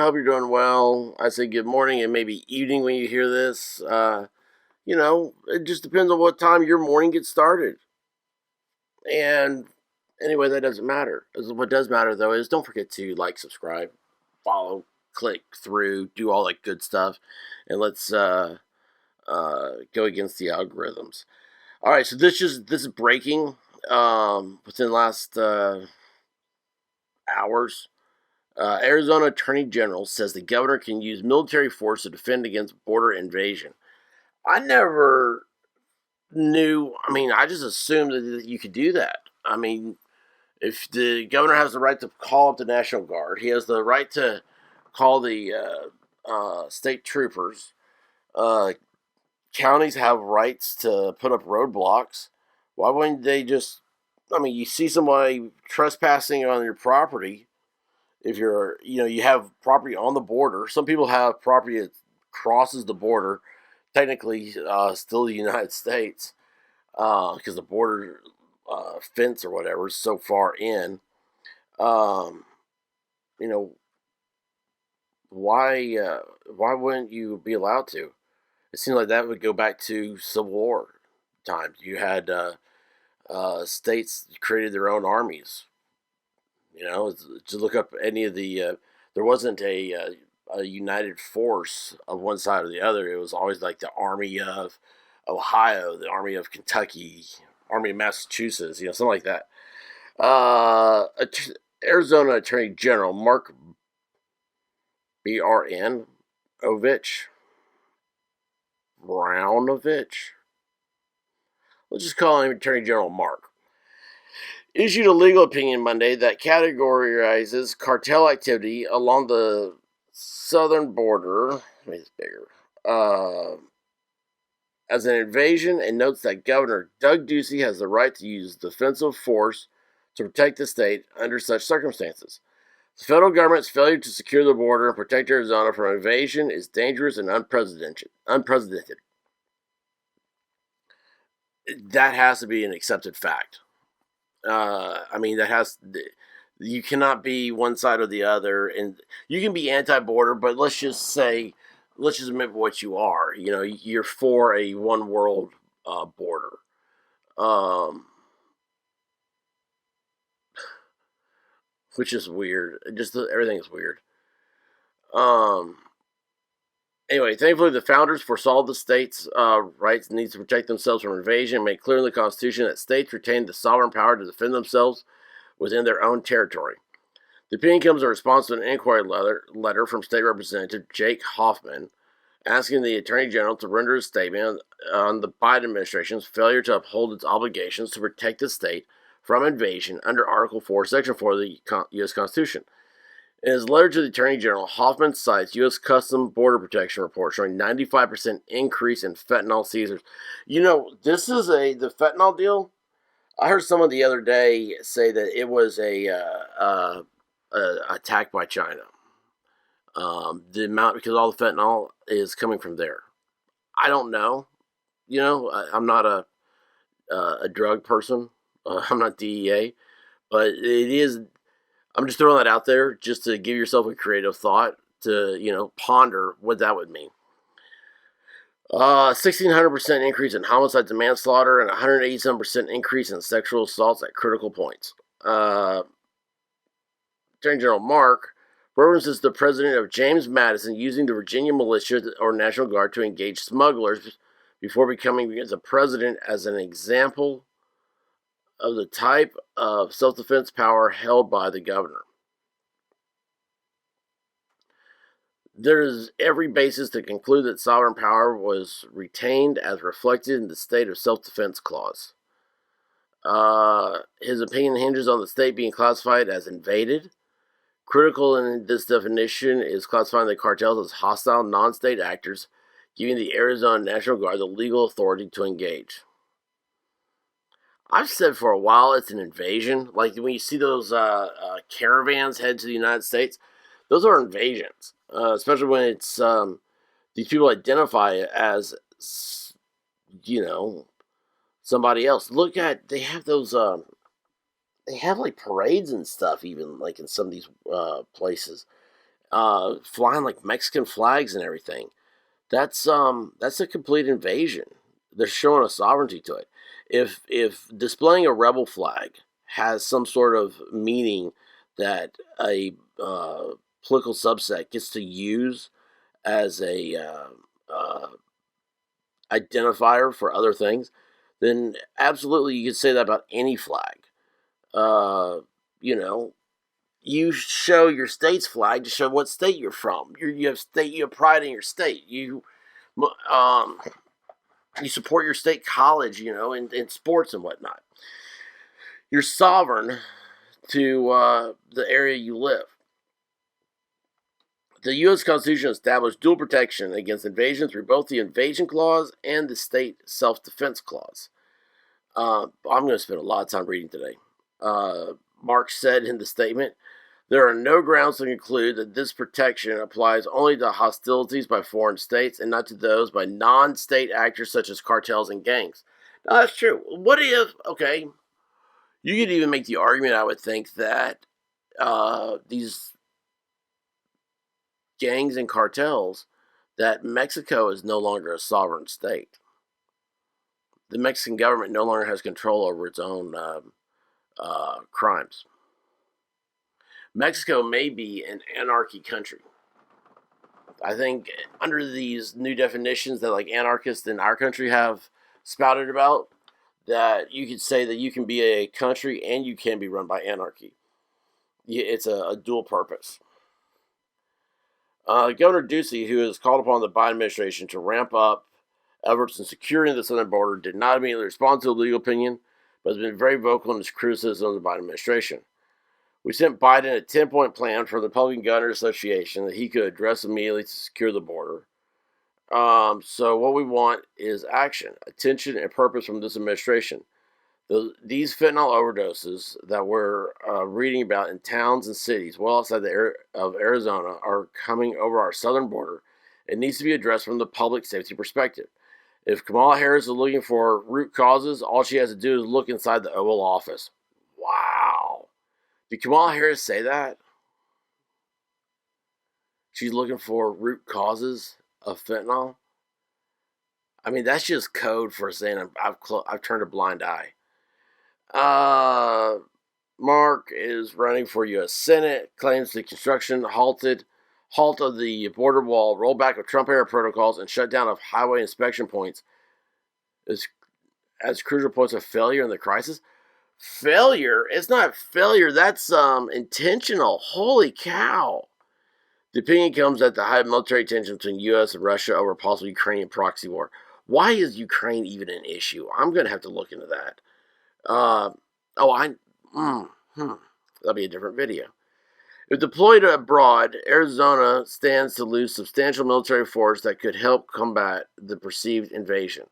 I hope you're doing well. I say good morning and maybe evening when you hear this. It just depends on what time your morning gets started. And anyway, that doesn't matter. What does matter, though, is don't forget to like, subscribe, follow, click through, do all that good stuff. And let's go against the algorithms. All right, so this is breaking within the last hours. Arizona Attorney General says the governor can use military force to defend against border invasion. I never knew. I mean, I just assumed that you could do that. I mean, if the governor has the right to call up the National Guard, he has the right to call the state troopers. Uh, Counties have rights to put up roadblocks. Why wouldn't they just? I mean, you see somebody trespassing on your property. If you have property on the border. Some people have property that crosses the border, technically still the United States, because the border fence or whatever is so far in. Um, you know, why wouldn't you be allowed to? It seems like that would go back to Civil War times. You had states created their own armies. To look up any of the, there wasn't a united force of one side or the other. It was always like the Army of Ohio, the Army of Kentucky, Army of Massachusetts, something like that. Arizona Attorney General Mark Brn. Brownovich. Let's just call him Attorney General Mark. Issued a legal opinion Monday that categorizes cartel activity along the southern border. Make this bigger. As an invasion, and notes that Governor Doug Ducey has the right to use defensive force to protect the state under such circumstances. The federal government's failure to secure the border and protect Arizona from invasion is dangerous and unprecedented. That has to be an accepted fact. You cannot be one side or the other, and you can be anti-border, but let's just admit what you are. You're for a one world border. Which is weird. Just everything is weird. Anyway, thankfully, the founders foresaw the states' rights and needs to protect themselves from invasion and made clear in the Constitution that states retain the sovereign power to defend themselves within their own territory. The opinion comes in response to an inquiry letter from State Representative Jake Hoffman asking the Attorney General to render a statement on the Biden administration's failure to uphold its obligations to protect the state from invasion under Article 4, Section 4 of the U.S. Constitution. In his letter to the Attorney General, Hoffman cites U.S. Customs Border Protection report showing 95% increase in fentanyl seizures. This is the fentanyl deal. I heard someone the other day say that it was a attack by China. The amount, because all the fentanyl is coming from there. I don't know. I'm not a drug person. I'm not DEA, but it is. I'm just throwing that out there just to give yourself a creative thought to ponder what that would mean. 1,600% increase in homicides and manslaughter, and 187% increase in sexual assaults at critical points. Attorney General Mark references the president of James Madison using the Virginia militia or National Guard to engage smugglers before becoming the president as an example of the type of self-defense power held by the governor. There is every basis to conclude that sovereign power was retained as reflected in the state of self-defense clause. His opinion hinges on the state being classified as invaded. Critical in this definition is classifying the cartels as hostile non-state actors, giving the Arizona National Guard the legal authority to engage. I've said for a while it's an invasion. Like when you see those caravans head to the United States, those are invasions. Especially when it's these people identify it as somebody else. They have those they have like parades and stuff, even like in some of these places, flying like Mexican flags and everything. That's a complete invasion. They're showing a sovereignty to it. If displaying a rebel flag has some sort of meaning that a political subset gets to use as a identifier for other things, then absolutely you could say that about any flag. Uh, you know, you show your state's flag to show what state you're from. You have pride in your state. Um, you support your state college, in sports and whatnot. You're sovereign to the area you live. The U.S. Constitution established dual protection against invasion through both the Invasion Clause and the State Self-Defense Clause. I'm going to spend a lot of time reading today. Mark said in the statement, there are no grounds to conclude that this protection applies only to hostilities by foreign states and not to those by non-state actors such as cartels and gangs. Now, that's true. What if, okay, you could even make the argument, I would think, that these gangs and cartels, that Mexico is no longer a sovereign state. The Mexican government no longer has control over its own crimes. Mexico may be an anarchy country. I think under these new definitions that like anarchists in our country have spouted about, that you could say that you can be a country and you can be run by anarchy. It's a dual purpose. Governor Ducey, who has called upon the Biden administration to ramp up efforts in securing the southern border, did not immediately respond to a legal opinion, but has been very vocal in his criticism of the Biden administration. We sent Biden a 10-point plan from the Republican Governors Association that he could address immediately to secure the border. So what we want is action, attention, and purpose from this administration. These fentanyl overdoses that we're reading about in towns and cities well outside of Arizona are coming over our southern border. It needs to be addressed from the public safety perspective. If Kamala Harris is looking for root causes, all she has to do is look inside the Oval Office. Wow. Did Kamala Harris say that? She's looking for root causes of fentanyl? I mean, that's just code for saying I've turned a blind eye. Mark is running for U.S. Senate, claims the construction halt of the border wall, rollback of Trump-era protocols, and shutdown of highway inspection points as crucial points of failure in the crisis. Failure? It's not failure. That's intentional. Holy cow. The opinion comes at the high military tension between U.S. and Russia over a possible Ukrainian proxy war. Why is Ukraine even an issue? I'm going to have to look into that. That'll be a different video. If deployed abroad, Arizona stands to lose substantial military force that could help combat the perceived invasion.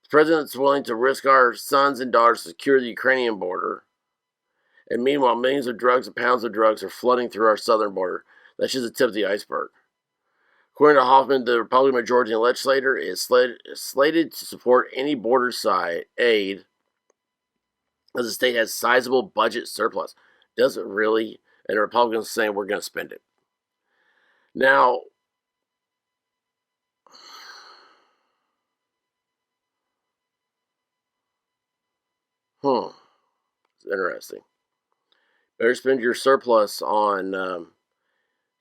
The president's willing to risk our sons and daughters to secure the Ukrainian border. And meanwhile, millions of drugs and pounds of drugs are flooding through our southern border. That's just the tip of the iceberg. According to Hoffman, the Republican majority in the legislature is slated to support any border side aid as the state has sizable budget surplus. Does it really? And the Republicans saying we're going to spend it. Now, it's interesting. Better spend your surplus on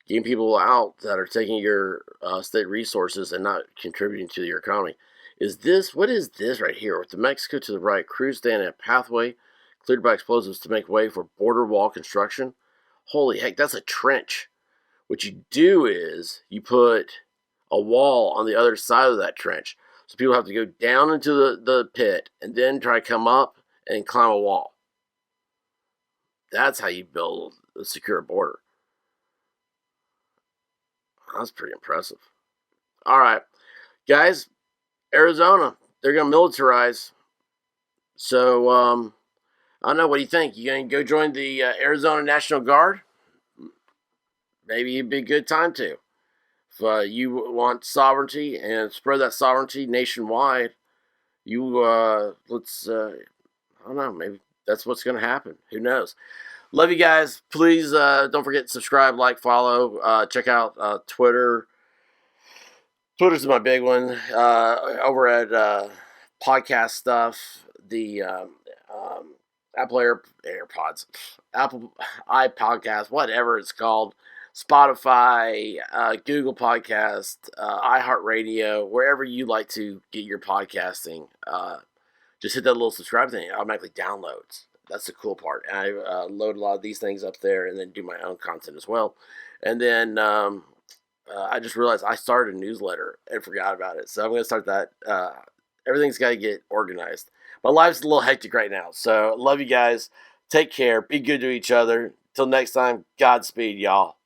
getting people out that are taking your state resources and not contributing to your economy. What is this right here? With the Mexico to the right, crews stand in a pathway cleared by explosives to make way for border wall construction. Holy heck, that's a trench. What you do is you put a wall on the other side of that trench. So people have to go down into the pit and then try to come up and climb a wall. That's how you build a secure border. That's pretty impressive. All right, guys, Arizona, they're going to militarize. So, I don't know. What do you think? You going to go join the Arizona National Guard? Maybe it'd be a good time to. If you want sovereignty and spread that sovereignty nationwide, I don't know, maybe that's what's going to happen. Who knows? Love you guys. Please don't forget to subscribe, like, follow. Check out Twitter. Twitter's my big one. Over at podcast stuff, the Apple AirPods, Apple iPodcast, whatever it's called, Spotify, Google Podcast, iHeartRadio, wherever you like to get your podcasting. Just hit that little subscribe thing. It automatically downloads. That's the cool part. And I load a lot of these things up there and then do my own content as well. And then I just realized I started a newsletter and forgot about it. So I'm going to start that. Everything's got to get organized. My life's a little hectic right now. So love you guys. Take care. Be good to each other. Till next time, Godspeed, y'all.